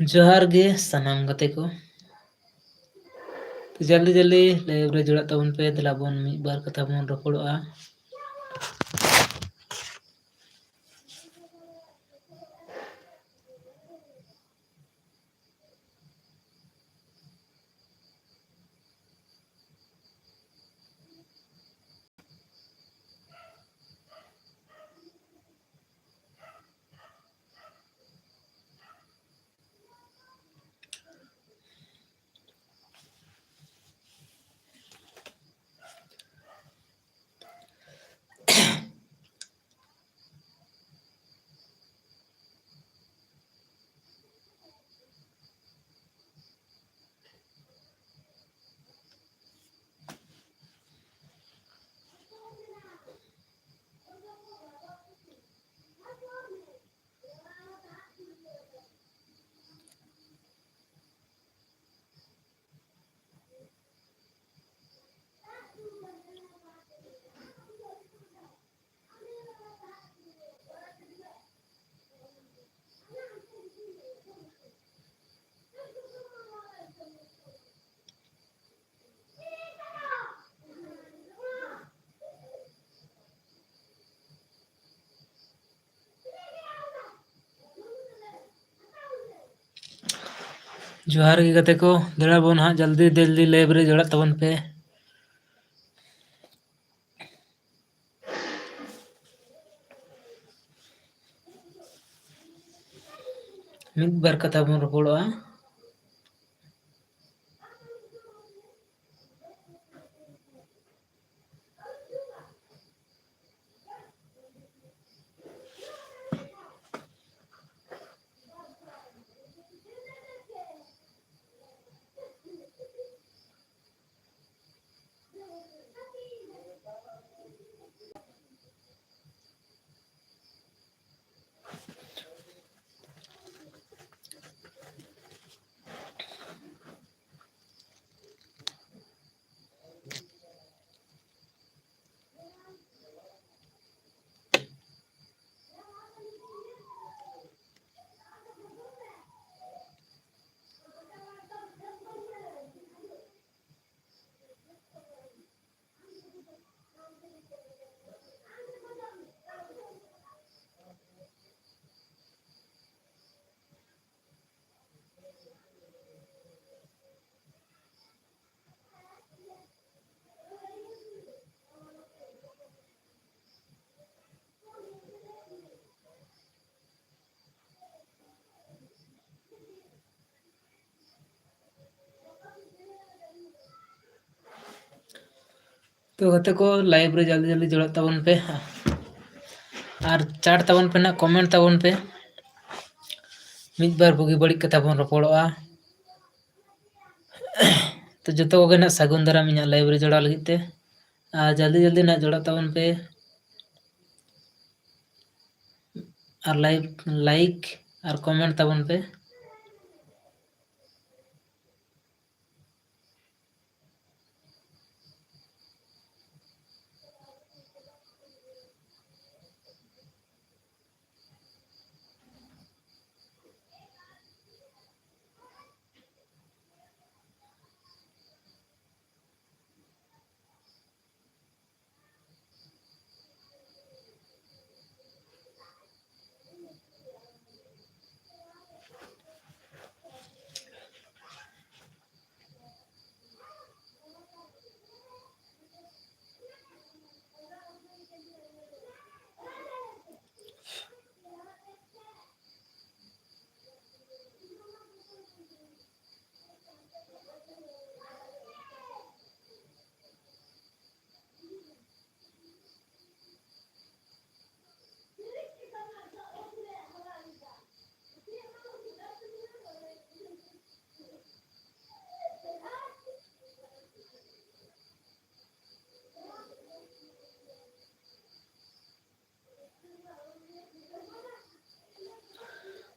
ᱡᱚᱦᱟᱨ ᱜᱮ ᱥᱟᱱᱟᱢ ᱜᱟᱛᱮ ᱠᱚ ᱡᱚᱞᱫᱤ ᱡᱚᱞᱫᱤ ᱞᱟᱭᱤᱵᱽ ᱨᱮ ᱡᱚᱲᱟᱜ ᱛᱟᱵᱚᱱ ᱯᱮ ᱫᱮᱞᱟ ᱵᱚᱱ ᱢᱤᱫ ᱵᱟᱨ ᱠᱟᱛᱷᱟ ᱵᱚᱱ ᱨᱚᱯᱚᱲᱚᱜᱼᱟ᱾ ᱡᱚᱦᱟᱨ ᱜᱮ ᱜᱟᱛᱮ ᱠᱚ ᱫᱮᱞᱟ ᱵᱚᱱ ᱦᱟᱸᱜ ᱡᱚᱞᱫᱤ ᱡᱚᱞᱫᱤ ᱞᱟᱭᱤᱵᱽ ᱨᱮ ᱡᱚᱲᱟᱜ ᱛᱟᱵᱚᱱ ᱯᱮ᱾ ᱢᱤᱫ ᱵᱟᱨ ᱠᱟᱛᱷᱟ ᱵᱚᱱ ᱨᱚᱯᱚᱲᱚᱜᱼᱟ᱾ तो गाते को लाइव रे जल्दी जल्दी जोड़ाग ताबन पे और चाट ताबन पे ना कमेंट ताबन पे मिद बार बुगी बड़ी कथा बन रपड़ोआ। तो जतो को ना सागुन दाराम इᱧᱟᱜ लाइव रे जोड़ा लगित ते जल्दी जल्दी ना जोड़ा ताबन पे और लाइक और कमेंट ताबन पे।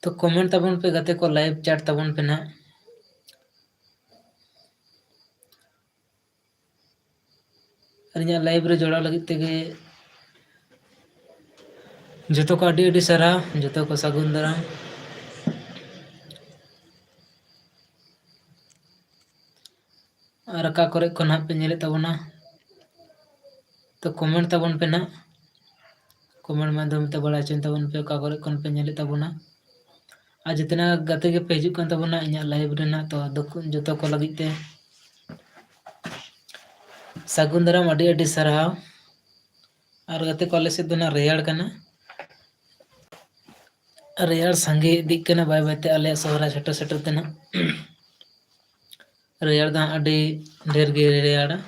तो कमेंट ताबन पे गाते को लाइव चैट ताबन पे ना इᱧᱟᱜ लाइव रे जोड़ा लगित तेगे जतो को अडी अडी सारा जतो को सागुन दाराम। और अका करे को नाग पे नेले तबोना तो कमेंट तबन पे ना कमेंट माध्यम ते बड़ा चेन तबन पे अका करे कोन पे नेले तबोना और जितना गते के पे हिजुग कान तबोना इᱧᱟᱜ लाइव रेना तो जतो को लगित ते सागुन दाराम अडी अडी सारहाव और गते को आले से दो ना रेयाड़ कना रेयाड़ संगे दिक कना बाय बाय ते आले सोहरा सेटर सेटर ते ना रेयाड़ दा अडी ढेर गे रेयाड़ा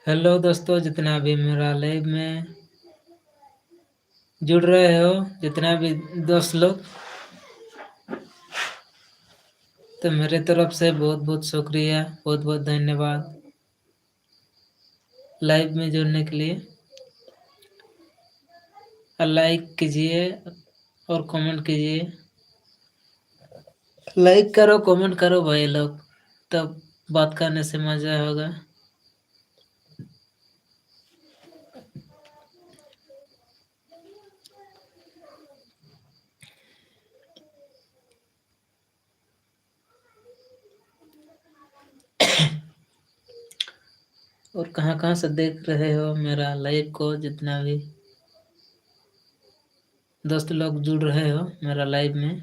हेलो दोस्तों, जितना भी मेरा लाइव में जुड़ रहे हो, जितना भी दोस्त लोग, तो मेरे तरफ से बहुत बहुत शुक्रिया, बहुत बहुत धन्यवाद लाइव में जुड़ने के लिए। लाइक कीजिए और कमेंट कीजिए। लाइक करो, कमेंट करो भाई लोग, तब बात करने से मजा होगा। और कहाँ कहाँ से देख रहे हो मेरा लाइव को, जितना भी दोस्त लोग जुड़ रहे हो मेरा लाइव में,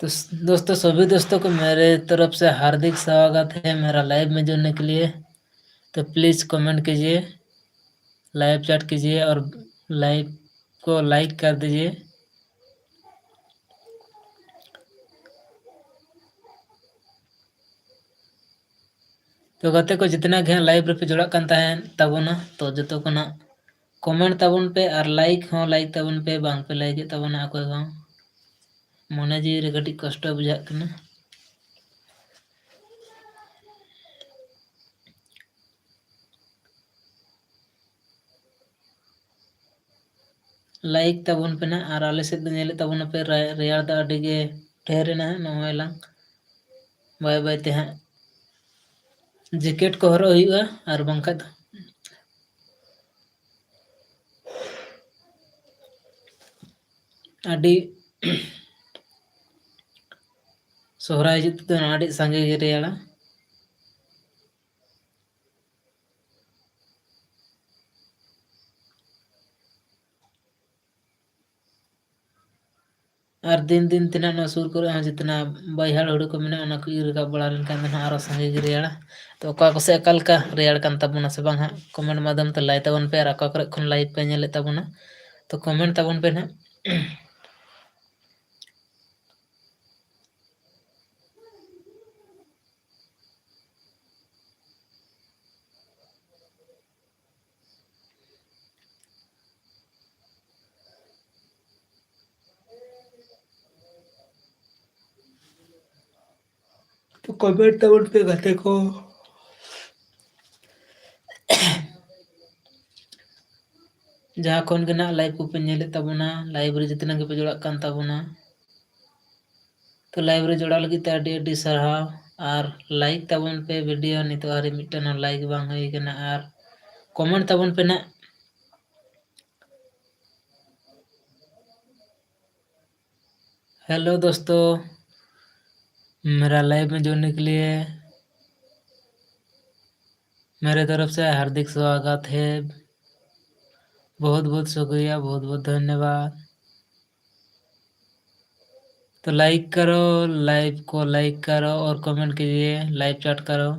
तो दोस्तों सभी दोस्तों को मेरे तरफ से हार्दिक स्वागत है मेरा लाइव में जुड़ने के लिए। तो प्लीज़ कमेंट कीजिए, लाइव चैट कीजिए और लाइव को लाइक कर दीजिए। तो गते को जितना घे लाइव पे जुड़ा कान ताहेन तबोना तो जतो को ना कमेंट तबन पे और लाइक हो लाइक तबन पे बांग पे लाइक तबना अकोय हो मने जी रे कटी कष्ट बुझाक कना। लाइक तबन पे ना और आले से नेले तबन पे रेयाड़ दा अडी गे ढेर ना नोय लांग बाय बाय ते हां जैकेट को हरो हुआ और बांखा अडी सोहराय हिजुग तो अडी संगे गे रेयाड़ा। और दिन दिन तिना ना सुर करे हाँ जितना बैहाड़ हुड़ू को मेना ओना को इर रकाब बड़ा लेनखान दो आरो संगे गे रेयाड़ा। तो अका को से अकाल का रेयाड़ कान ताबोना से बांग हां कमेंट माध्यम ते लाई ताबन पे और अका करे खन लाइव पे नेले ताबोना तो कमेंट ताबन पे ना। तो कमेंट ताबन पे गते को जहाँ खन के ना लाइव को पे नेले ताबोना लाइव रे जितना के पे जोड़ा कान ताबोना तो लाइव रे जोड़ा लगी ते अडी अडी सरहाव और लाइक ताबन पे वीडियो नितो हरी मिटन लाइक बांग हुई कना और कमेंट ताबन पे ना। हेलो दोस्तों, मेरा लाइव में जुड़ने के लिए मेरे तरफ से हार्दिक स्वागत है, बहुत बहुत शुक्रिया, बहुत बहुत धन्यवाद। तो लाइक करो, लाइव को लाइक करो और कमेंट कीजिए, लाइव चैट करो।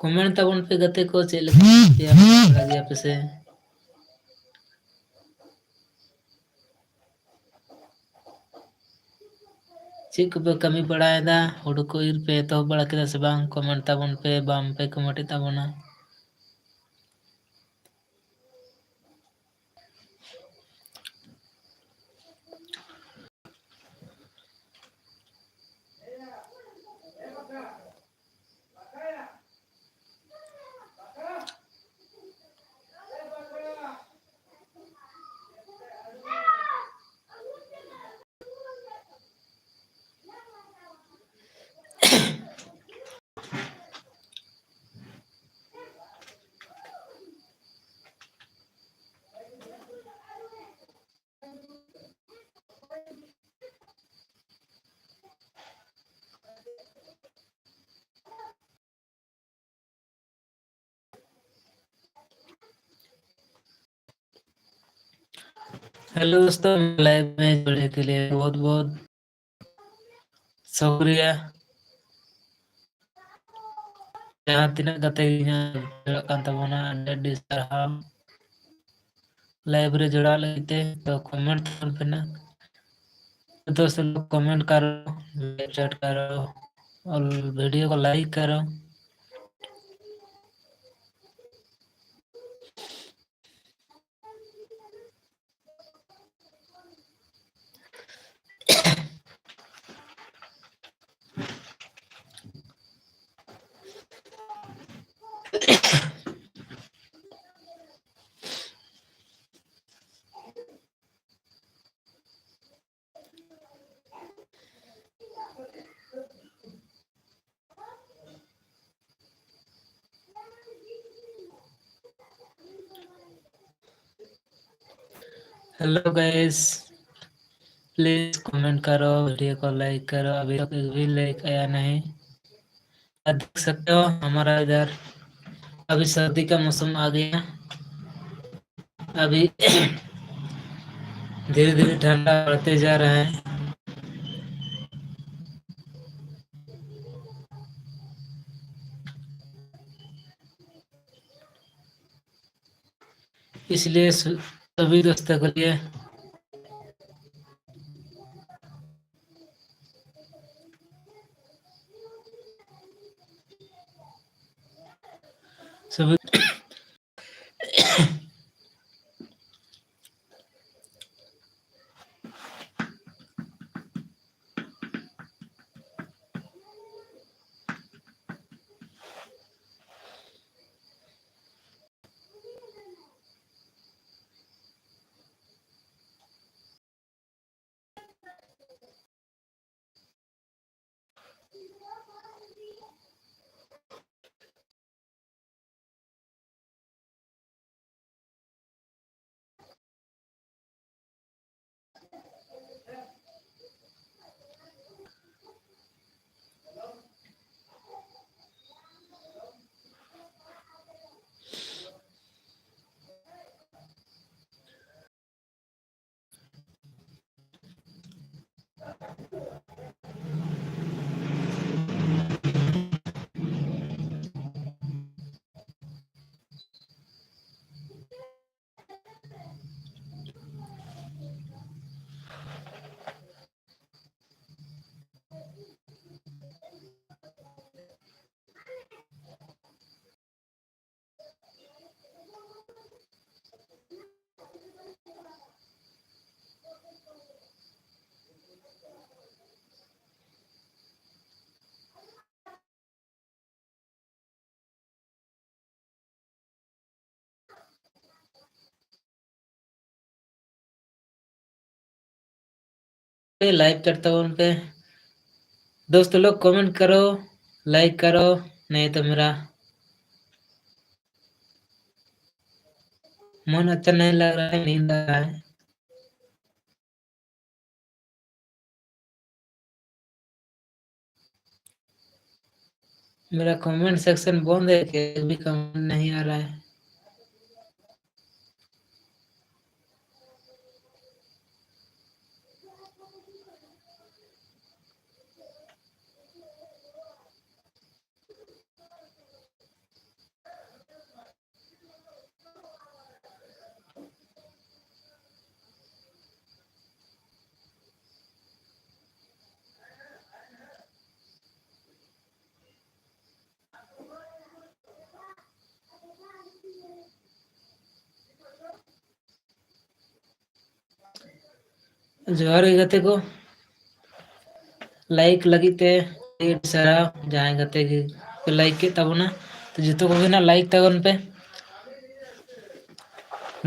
कमेंट ताबन पे गते को चेक लगा गया पे से चेक पे कमी पड़ाएदा हुडू को इर पे तो बड़ा के से बांग कमेंट ताबन पे बाम पे कमेंट ताबना हेलो दोस्तों, लाइव में जुड़ने के लिए बहुत बहुत शुक्रिया। जहाँ तीन गते लाइव रे जुड़ा लेते तो कमेंट पे ना दोस्तों लोग कमेंट करो, चैट करो और वीडियो को लाइक करो। हेलो गाइस, प्लीज कमेंट करो, वीडियो को लाइक करो। अभी तक भी लाइक आया नहीं। देख सकते हो हमारा इधर अभी सर्दी का मौसम आ गया। अभी धीरे धीरे ठंडा बढ़ते जा रहा है। इसलिए सभी दोस्तों के लिए सभी लाइव करता हूँ उन पे। दोस्तों लोग कमेंट करो, लाइक करो, नहीं तो मेरा मन अच्छा नहीं लग रहा है, नींद आ रहा है। मेरा कमेंट सेक्शन बंद है कि भी कमेंट नहीं आ रहा है। जोहार गे गाते को लाइक लगी ते सारा जहां गाते गे पे लाइक के तबना तो जो को ना लाइक तबन पे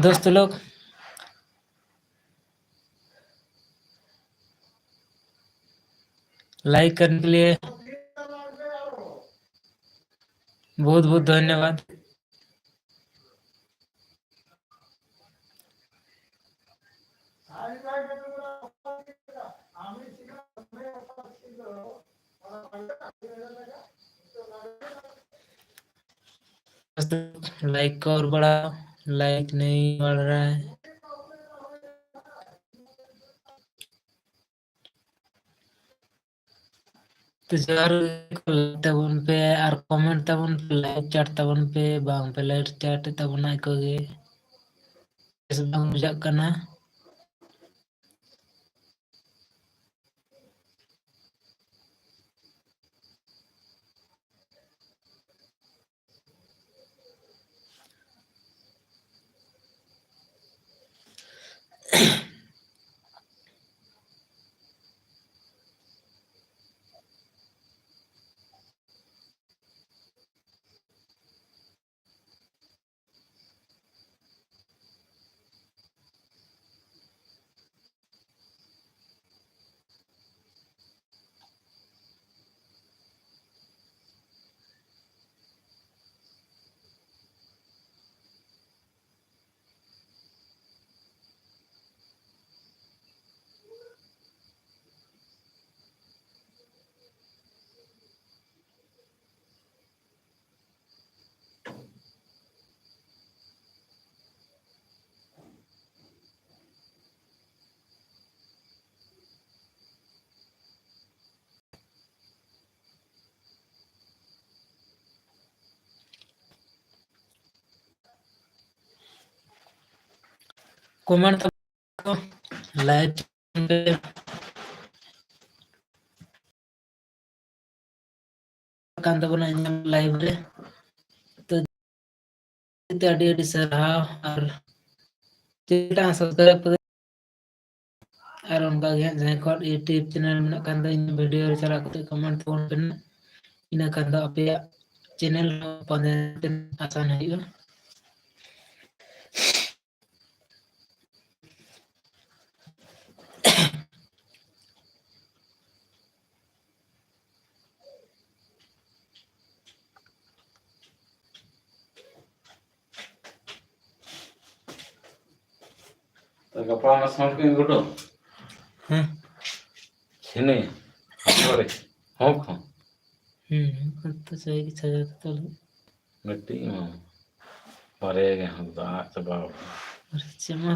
दोस्त लोग लाइक करने के लिए बहुत बहुत धन्यवाद। लाइक को और बढ़ा, लाइक नहीं बढ़ रहा है। तो जर तबन पे और कमेंट तबन पे लाइक चैट तबन पे बांग पे लाइक चैट तबना को गे इस बांग बुझाग करना कमेंट लाइक पे kan tabona लाइव रे तो अडी अडी सरहाव और चेटा सब्सक्राइब और उनका जहां को यूट्यूब चैनल में kan दा इन वीडियो रे चला करते कमेंट फोन पे इन kan दा अपे चैनल पने आसान है गप्पा में साउंड के गुडो हां छने अरे हो खो तो सही की सजा तो मिट्टी में परेगे हम तो आग से बाप चमक